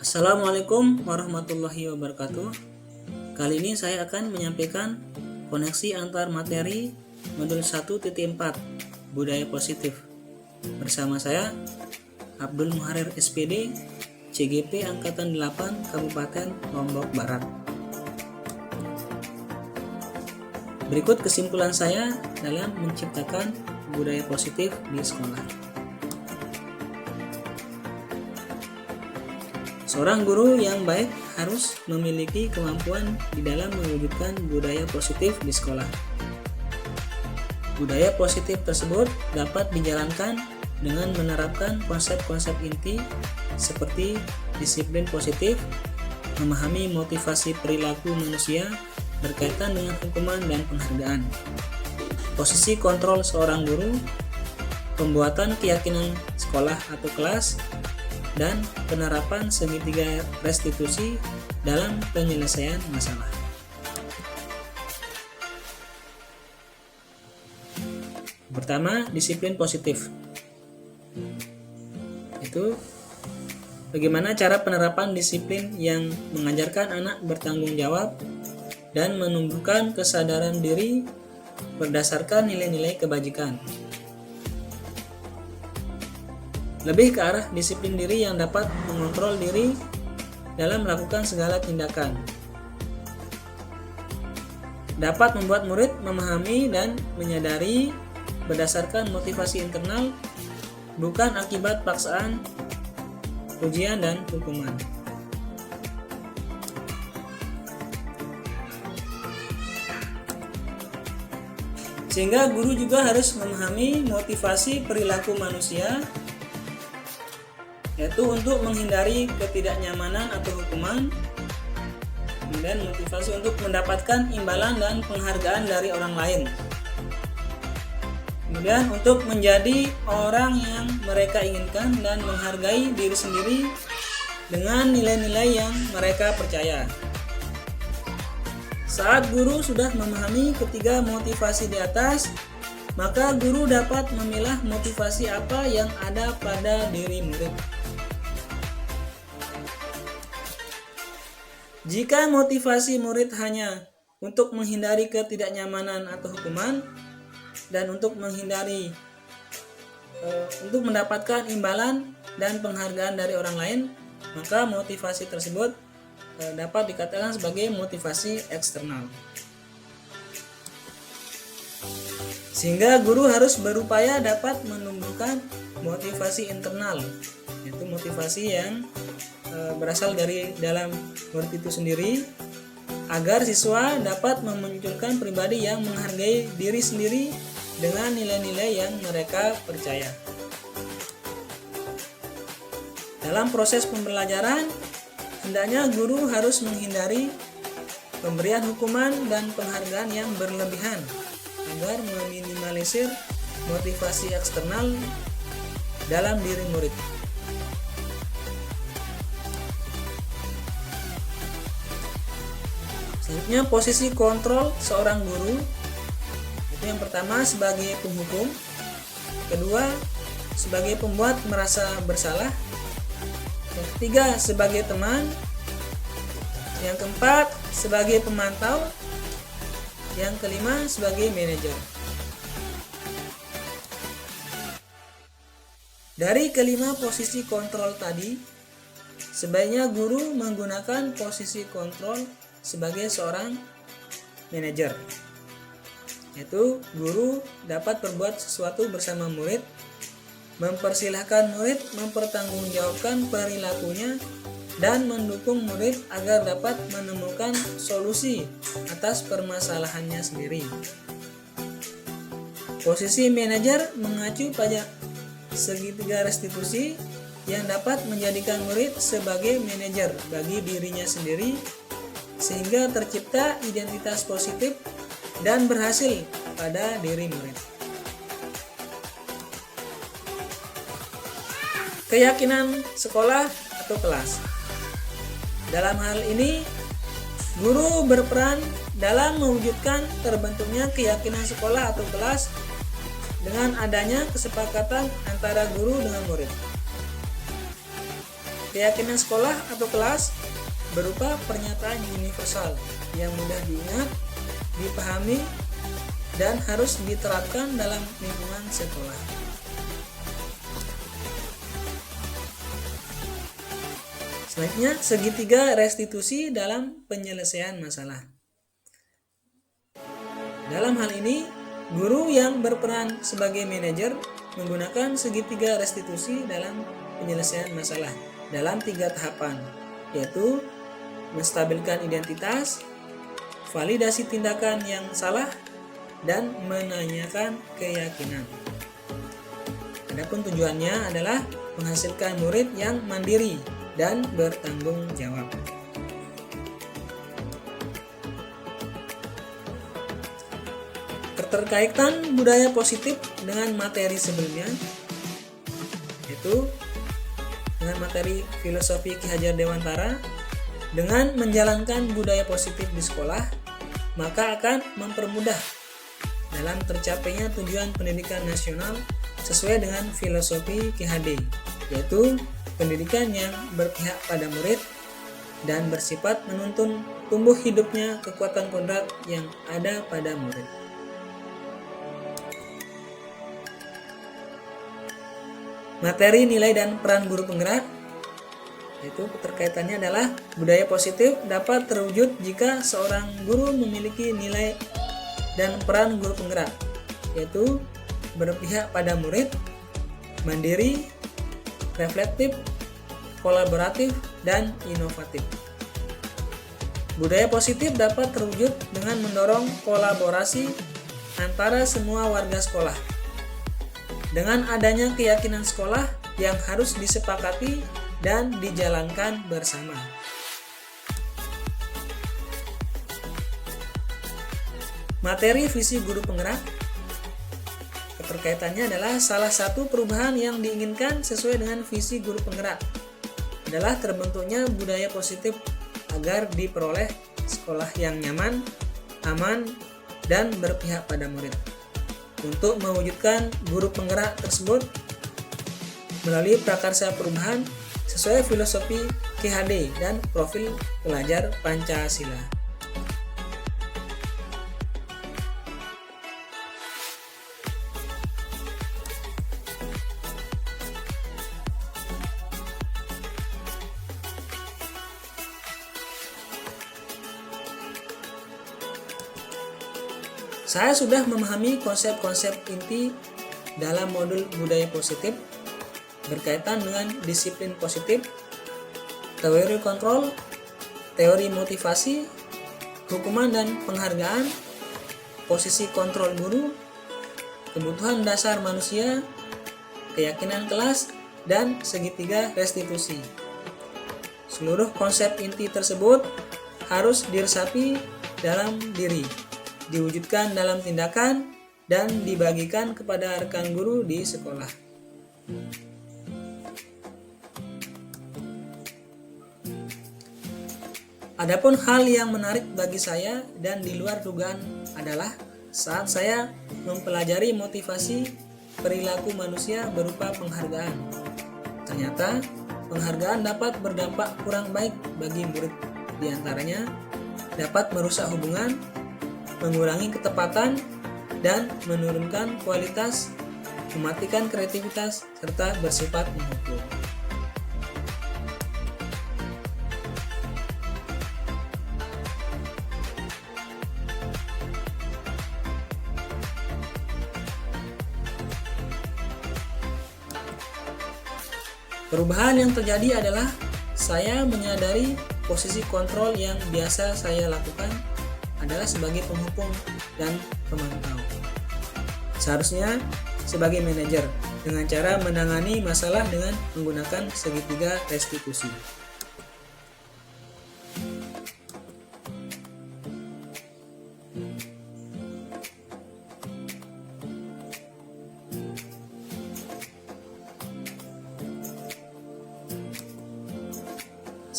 Assalamualaikum warahmatullahi wabarakatuh. Kali ini saya akan menyampaikan koneksi antar materi modul 1.4 Budaya Positif. Bersama saya Abdul Muharir SPD, CGP Angkatan 8 Kabupaten Lombok Barat. Berikut kesimpulan saya dalam menciptakan budaya positif di sekolah. Seorang guru yang baik harus memiliki kemampuan di dalam mewujudkan budaya positif di sekolah. Budaya positif tersebut dapat dijalankan dengan menerapkan konsep-konsep inti seperti disiplin positif, memahami motivasi perilaku manusia berkaitan dengan hukuman dan penghargaan, posisi kontrol seorang guru, pembuatan keyakinan sekolah atau kelas, dan penerapan segitiga restitusi dalam penyelesaian masalah. Pertama, disiplin positif. Itu bagaimana cara penerapan disiplin yang mengajarkan anak bertanggung jawab dan menumbuhkan kesadaran diri berdasarkan nilai-nilai kebajikan. Lebih ke arah disiplin diri yang dapat mengontrol diri dalam melakukan segala tindakan. Dapat membuat murid memahami dan menyadari berdasarkan motivasi internal, bukan akibat paksaan, ujian, dan hukuman. Sehingga guru juga harus memahami motivasi perilaku manusia, yaitu untuk menghindari ketidaknyamanan atau hukuman, kemudian motivasi untuk mendapatkan imbalan dan penghargaan dari orang lain, kemudian untuk menjadi orang yang mereka inginkan dan menghargai diri sendiri dengan nilai-nilai yang mereka percaya. Saat guru sudah memahami ketiga motivasi di atas, maka guru dapat memilah motivasi apa yang ada pada diri murid. Jika motivasi murid hanya untuk menghindari ketidaknyamanan atau hukuman dan untuk mendapatkan imbalan dan penghargaan dari orang lain, maka motivasi tersebut dapat dikatakan sebagai motivasi eksternal. Sehingga guru harus berupaya dapat menumbuhkan motivasi internal, yaitu motivasi yang berasal dari dalam murid itu sendiri, agar siswa dapat memunculkan pribadi yang menghargai diri sendiri dengan nilai-nilai yang mereka percaya. Dalam proses pembelajaran, hendaknya guru harus menghindari pemberian hukuman dan penghargaan yang berlebihan agar meminimalisir motivasi eksternal dalam diri murid. Selanjutnya, posisi kontrol seorang guru. Itu yang pertama sebagai penghukum, kedua sebagai pembuat merasa bersalah, yang ketiga sebagai teman, yang keempat sebagai pemantau, yang kelima sebagai manajer. Dari kelima posisi kontrol tadi, sebaiknya guru menggunakan posisi kontrol sebagai seorang manajer, yaitu guru dapat berbuat sesuatu bersama murid, mempersilahkan murid mempertanggungjawabkan perilakunya, dan mendukung murid agar dapat menemukan solusi atas permasalahannya sendiri. Posisi manajer mengacu pada segitiga restitusi yang dapat menjadikan murid sebagai manajer bagi dirinya sendiri, sehingga tercipta identitas positif dan berhasil pada diri murid. Keyakinan sekolah atau kelas. Dalam hal ini, guru berperan dalam mewujudkan terbentuknya keyakinan sekolah atau kelas dengan adanya kesepakatan antara guru dengan murid. Keyakinan sekolah atau kelas berupa pernyataan universal yang mudah diingat, dipahami, dan harus diterapkan dalam lingkungan sekolah. Selanjutnya, segitiga restitusi dalam penyelesaian masalah. Dalam hal ini, guru yang berperan sebagai manajer menggunakan segitiga restitusi dalam penyelesaian masalah dalam 3 tahapan, yaitu menstabilkan identitas, validasi tindakan yang salah, dan menanyakan keyakinan. Adapun tujuannya adalah menghasilkan murid yang mandiri dan bertanggung jawab. Keterkaitan budaya positif dengan materi sebelumnya, yaitu dengan materi filosofi Ki Hajar Dewantara. Dengan menjalankan budaya positif di sekolah, maka akan mempermudah dalam tercapainya tujuan pendidikan nasional sesuai dengan filosofi Ki HD, yaitu pendidikan yang berpihak pada murid dan bersifat menuntun tumbuh hidupnya kekuatan kodrat yang ada pada murid. Materi, nilai, dan peran guru penggerak, yaitu keterkaitannya adalah budaya positif dapat terwujud jika seorang guru memiliki nilai dan peran guru penggerak, yaitu berpihak pada murid, mandiri, reflektif, kolaboratif, dan inovatif. Budaya positif dapat terwujud dengan mendorong kolaborasi antara semua warga sekolah. Dengan adanya keyakinan sekolah yang harus disepakati dan dijalankan bersama. Materi visi guru penggerak, keterkaitannya adalah salah satu perubahan yang diinginkan sesuai dengan visi guru penggerak adalah terbentuknya budaya positif agar diperoleh sekolah yang nyaman, aman, dan berpihak pada murid. Untuk mewujudkan guru penggerak tersebut melalui prakarsa perubahan sesuai filosofi Ki HD dan profil pelajar Pancasila. Saya sudah memahami konsep-konsep inti dalam modul budaya positif berkaitan dengan disiplin positif, teori kontrol, teori motivasi, hukuman dan penghargaan, posisi kontrol guru, kebutuhan dasar manusia, keyakinan kelas, dan segitiga restitusi. Seluruh konsep inti tersebut harus diresapi dalam diri, diwujudkan dalam tindakan, dan dibagikan kepada rekan guru di sekolah. Adapun hal yang menarik bagi saya dan di luar dugaan adalah saat saya mempelajari motivasi perilaku manusia berupa penghargaan. Ternyata penghargaan dapat berdampak kurang baik bagi murid. Di antaranya dapat merusak hubungan, mengurangi ketepatan, dan menurunkan kualitas, mematikan kreativitas, serta bersifat memukul. Perubahan yang terjadi adalah saya menyadari posisi kontrol yang biasa saya lakukan adalah sebagai penghukum dan pemantau. Seharusnya sebagai manajer dengan cara menangani masalah dengan menggunakan segitiga restitusi.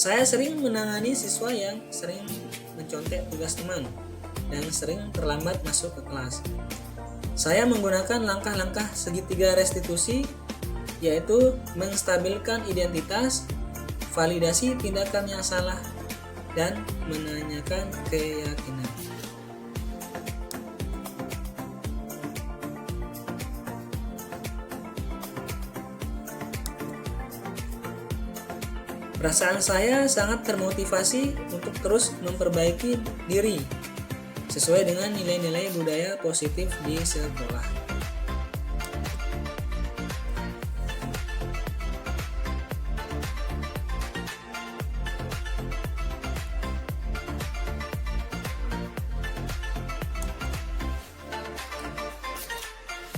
Saya sering menangani siswa yang sering mencontek tugas teman dan sering terlambat masuk ke kelas. Saya menggunakan langkah-langkah segitiga restitusi, yaitu menstabilkan identitas, validasi tindakan yang salah, dan menanyakan keyakinan. Perasaan saya sangat termotivasi untuk terus memperbaiki diri sesuai dengan nilai-nilai budaya positif di sekolah.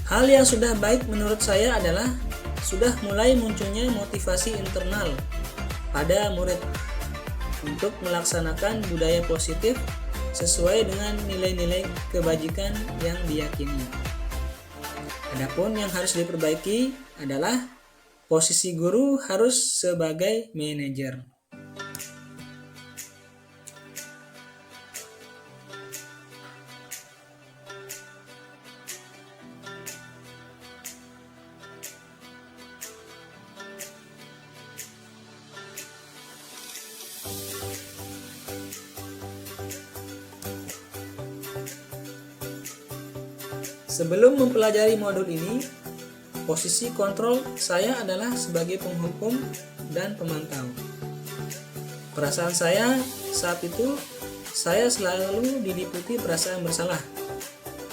Hal yang sudah baik menurut saya adalah sudah mulai munculnya motivasi internal pada murid untuk melaksanakan budaya positif sesuai dengan nilai-nilai kebajikan yang diyakini. Adapun yang harus diperbaiki adalah posisi guru harus sebagai manajer. Sebelum mempelajari modul ini, posisi kontrol saya adalah sebagai penghukum dan pemantau. Perasaan saya saat itu, saya selalu diliputi perasaan bersalah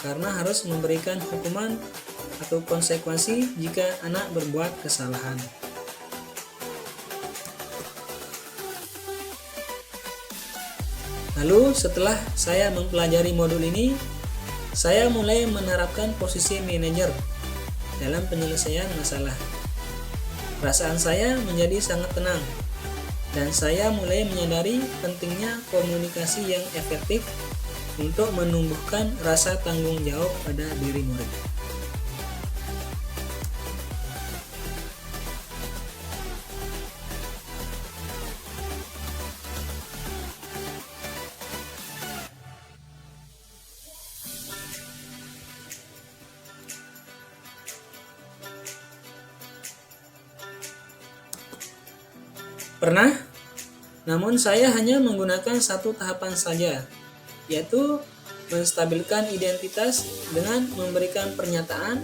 karena harus memberikan hukuman atau konsekuensi jika anak berbuat kesalahan. Lalu setelah saya mempelajari modul ini, saya mulai menerapkan posisi manajer dalam penyelesaian masalah. Perasaan saya menjadi sangat tenang, dan saya mulai menyadari pentingnya komunikasi yang efektif untuk menumbuhkan rasa tanggung jawab pada diri murid. Pernah, namun saya hanya menggunakan satu tahapan saja, yaitu menstabilkan identitas dengan memberikan pernyataan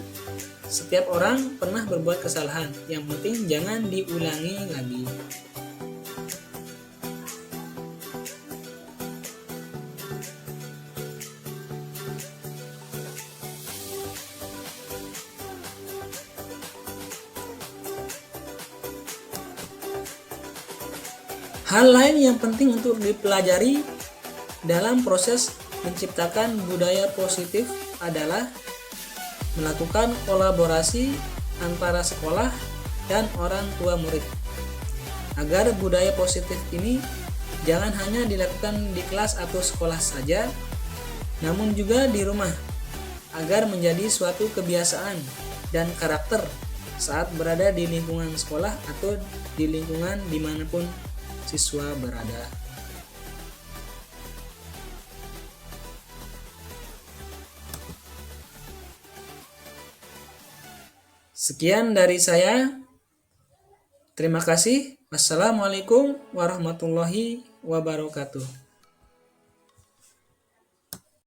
setiap orang pernah berbuat kesalahan, yang penting jangan diulangi lagi. Hal lain yang penting untuk dipelajari dalam proses menciptakan budaya positif adalah melakukan kolaborasi antara sekolah dan orang tua murid, agar budaya positif ini jangan hanya dilakukan di kelas atau sekolah saja, namun juga di rumah, agar menjadi suatu kebiasaan dan karakter saat berada di lingkungan sekolah atau di lingkungan dimanapun siswa berada. Sekian dari saya. Terima kasih. Wassalamualaikum warahmatullahi wabarakatuh.